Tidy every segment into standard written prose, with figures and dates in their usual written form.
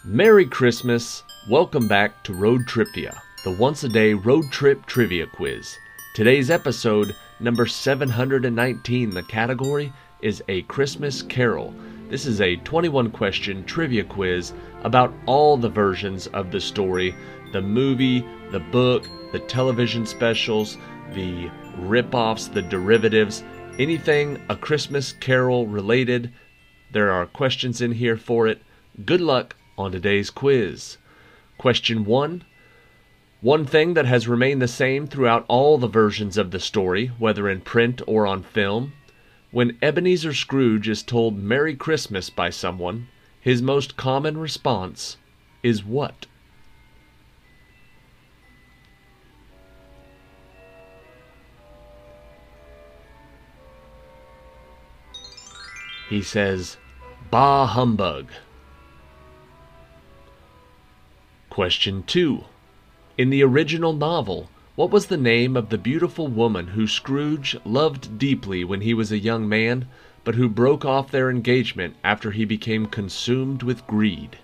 Merry Christmas! Welcome back to Road Trivia, the once-a-day road trip trivia quiz. Today's episode, number 719, the category is A Christmas Carol. This is a 21-question trivia quiz about all the versions of the story, the movie, the book, the television specials, the rip-offs, the derivatives, anything A Christmas Carol related. There are questions in here for it. Good luck on today's quiz. Question 1. One thing that has remained the same throughout all the versions of the story, whether in print or on film. When Ebenezer Scrooge is told Merry Christmas by someone, his most common response is what? He says, "Bah humbug." Question 2. In the original novel, what was the name of the beautiful woman who Scrooge loved deeply when he was a young man, but who broke off their engagement after he became consumed with greed?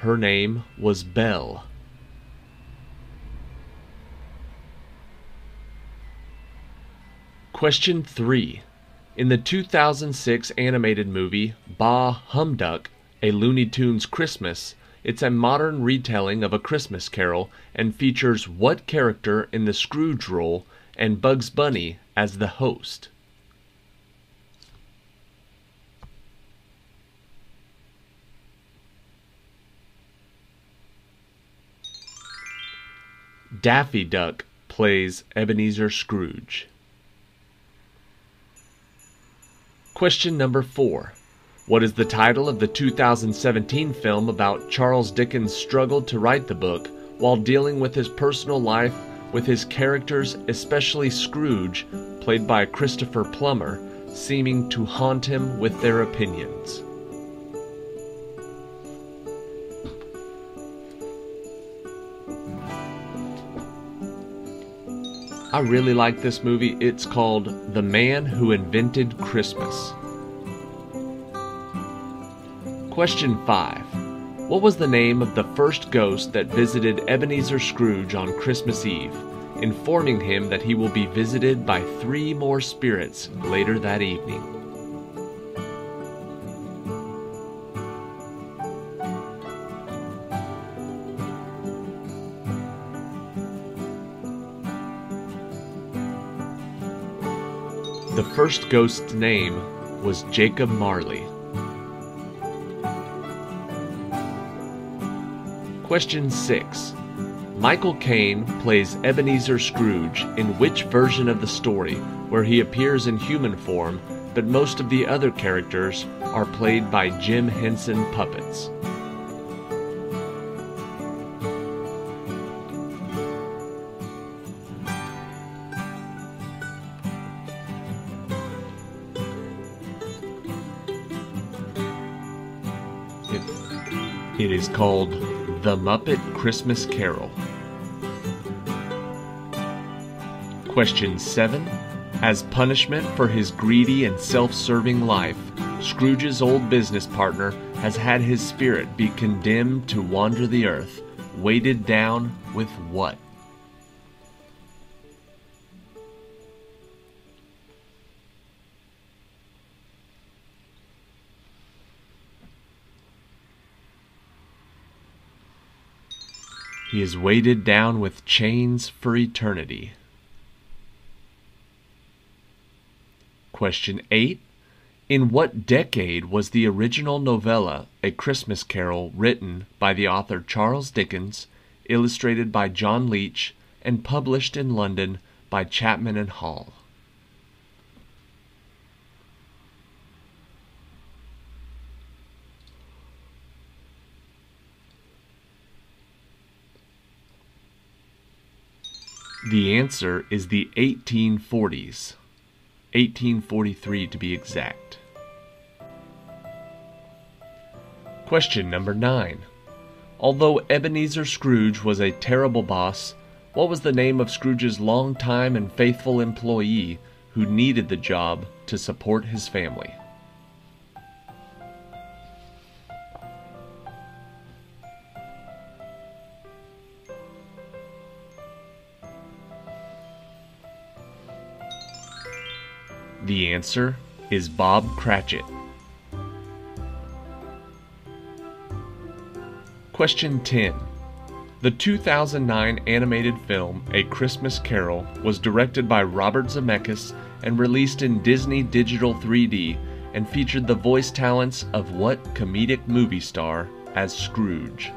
Her name was Belle. Question 3. In the 2006 animated movie Bah Humbug, A Looney Tunes Christmas, it's a modern retelling of A Christmas Carol and features what character in the Scrooge role and Bugs Bunny as the host? Daffy Duck plays Ebenezer Scrooge. Question number 4. What is the title of the 2017 film about Charles Dickens' struggle to write the book while dealing with his personal life with his characters, especially Scrooge, played by Christopher Plummer, seeming to haunt him with their opinions? I really like this movie. It's called The Man Who Invented Christmas. Question 5. What was the name of the first ghost that visited Ebenezer Scrooge on Christmas Eve, informing him that he will be visited by 3 more spirits later that evening? The first ghost's name was Jacob Marley. Question 6. Michael Caine plays Ebenezer Scrooge in which version of the story where he appears in human form, but most of the other characters are played by Jim Henson puppets? It is called The Muppet Christmas Carol. Question 7. As punishment for his greedy and self-serving life, Scrooge's old business partner has had his spirit be condemned to wander the earth, weighted down with what? He is weighted down with chains for eternity. Question 8. In what decade was the original novella A Christmas Carol written by the author Charles Dickens, illustrated by John Leech, and published in London by Chapman and Hall? The answer is the 1840s. 1843 to be exact. Question number 9. Although Ebenezer Scrooge was a terrible boss, what was the name of Scrooge's longtime and faithful employee who needed the job to support his family? The answer is Bob Cratchit. Question 10. The 2009 animated film A Christmas Carol was directed by Robert Zemeckis and released in Disney Digital 3D and featured the voice talents of what comedic movie star as Scrooge?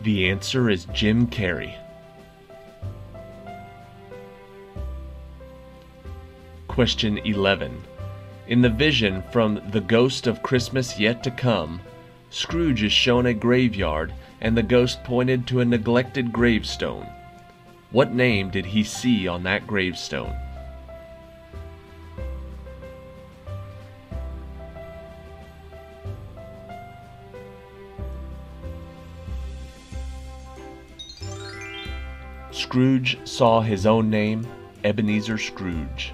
The answer is Jim Carrey. Question 11. In the vision from The Ghost of Christmas Yet to Come, Scrooge is shown a graveyard and the ghost pointed to a neglected gravestone. What name did he see on that gravestone? Scrooge saw his own name, Ebenezer Scrooge.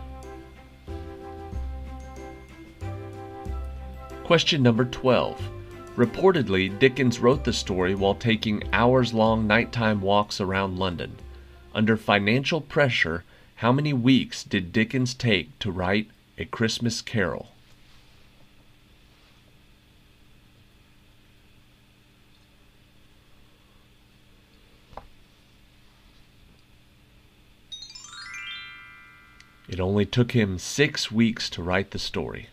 Question number 12. Reportedly, Dickens wrote the story while taking hours-long nighttime walks around London. Under financial pressure, how many weeks did Dickens take to write A Christmas Carol? It only took him 6 weeks to write the story.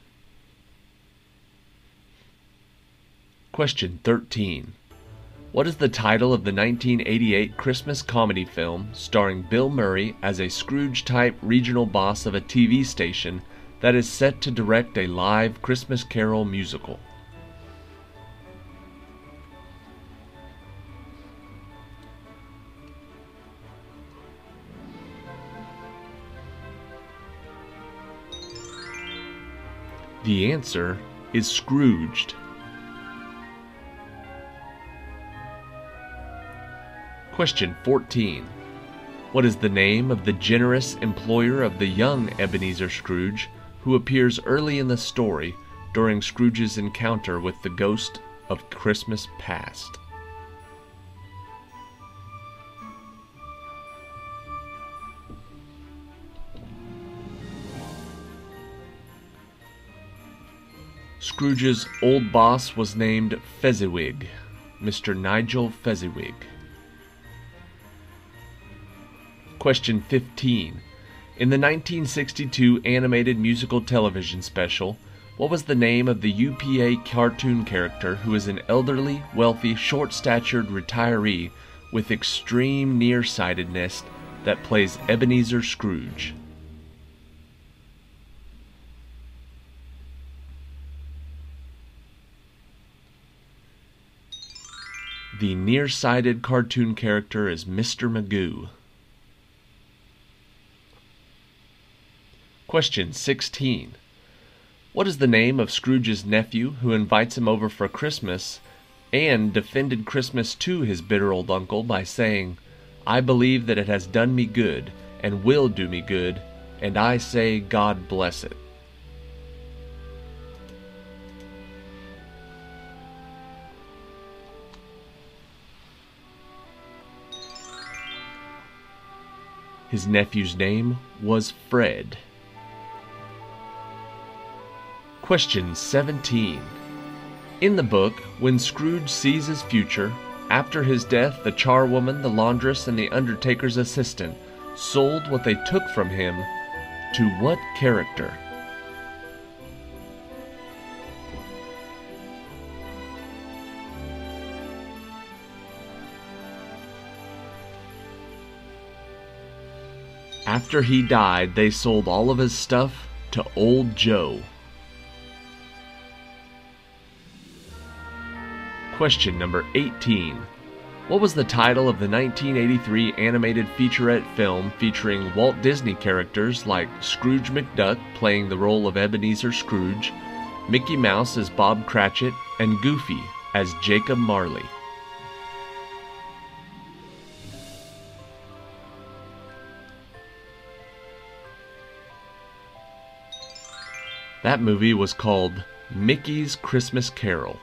Question 13. What is the title of the 1988 Christmas comedy film starring Bill Murray as a Scrooge-type regional boss of a TV station that is set to direct a live Christmas Carol musical? The answer is Scrooged. Question 14. What is the name of the generous employer of the young Ebenezer Scrooge who appears early in the story during Scrooge's encounter with the ghost of Christmas past? Scrooge's old boss was named Fezziwig, Mr. Nigel Fezziwig. Question 15. In the 1962 animated musical television special, what was the name of the UPA cartoon character who is an elderly, wealthy, short-statured retiree with extreme nearsightedness that plays Ebenezer Scrooge? The nearsighted cartoon character is Mr. Magoo. Question 16. What is the name of Scrooge's nephew who invites him over for Christmas and defended Christmas to his bitter old uncle by saying, "I believe that it has done me good and will do me good, and I say God bless it"? His nephew's name was Fred. Question 17. In the book, when Scrooge sees his future, after his death the charwoman, the laundress, and the undertaker's assistant sold what they took from him to what character? After he died, they sold all of his stuff to Old Joe. Question number 18. What was the title of the 1983 animated featurette film featuring Walt Disney characters like Scrooge McDuck playing the role of Ebenezer Scrooge, Mickey Mouse as Bob Cratchit, and Goofy as Jacob Marley? That movie was called Mickey's Christmas Carol.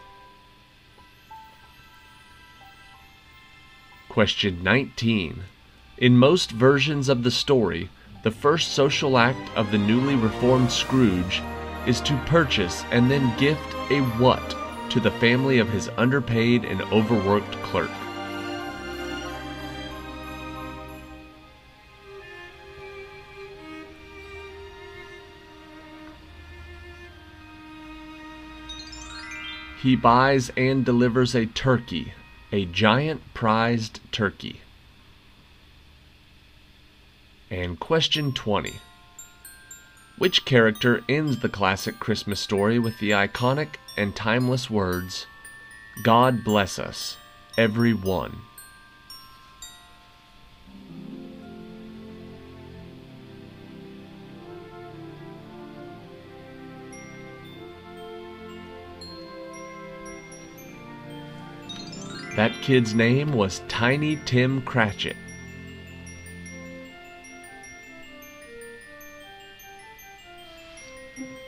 Question 19. In most versions of the story, the first social act of the newly reformed Scrooge is to purchase and then gift a what to the family of his underpaid and overworked clerk? He buys and delivers a turkey, a giant prized turkey. And question 20. Which character ends the classic Christmas story with the iconic and timeless words, "God bless us, every one"? That kid's name was Tiny Tim Cratchit.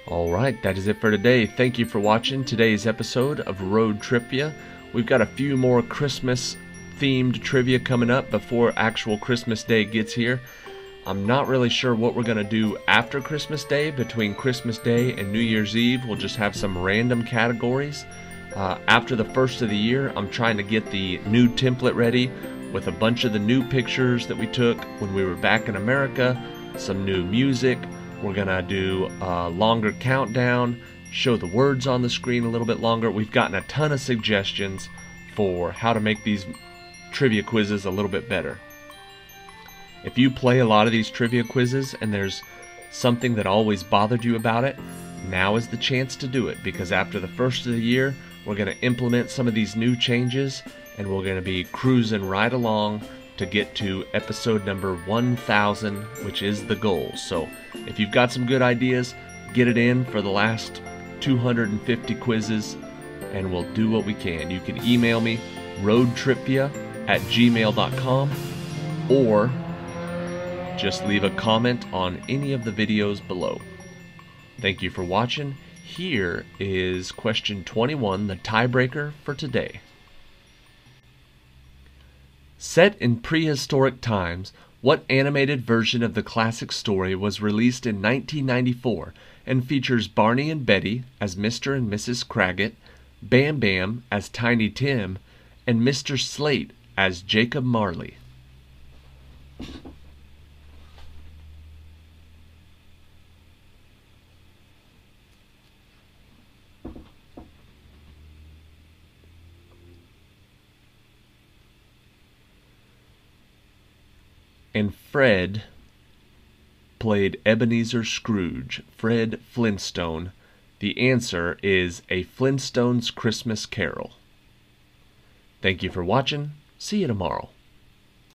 Alright, that is it for today. Thank you for watching today's episode of Road Trivia. We've got a few more Christmas-themed trivia coming up before actual Christmas Day gets here. I'm not really sure what we're going to do after Christmas Day. Between Christmas Day and New Year's Eve, we'll just have some random categories. After the first of the year, I'm trying to get the new template ready with a bunch of the new pictures that we took when we were back in America, some new music. We're going to do a longer countdown, show the words on the screen a little bit longer. We've gotten a ton of suggestions for how to make these trivia quizzes a little bit better. If you play a lot of these trivia quizzes and there's something that always bothered you about it, now is the chance to do it, because after the first of the year, we're going to implement some of these new changes, and we're going to be cruising right along to get to episode number 1000, which is the goal. So if you've got some good ideas, get it in for the last 250 quizzes, and we'll do what we can. You can email me, roadtripvia@gmail.com, or just leave a comment on any of the videos below. Thank you for watching. Here is question 21, the tiebreaker for today. Set in prehistoric times, what animated version of the classic story was released in 1994 and features Barney and Betty as Mr. and Mrs. Cratchit, Bam Bam as Tiny Tim, and Mr. Slate as Jacob Marley? And Fred played Ebenezer Scrooge, Fred Flintstone. The answer is A Flintstone's Christmas Carol. Thank you for watching. See you tomorrow.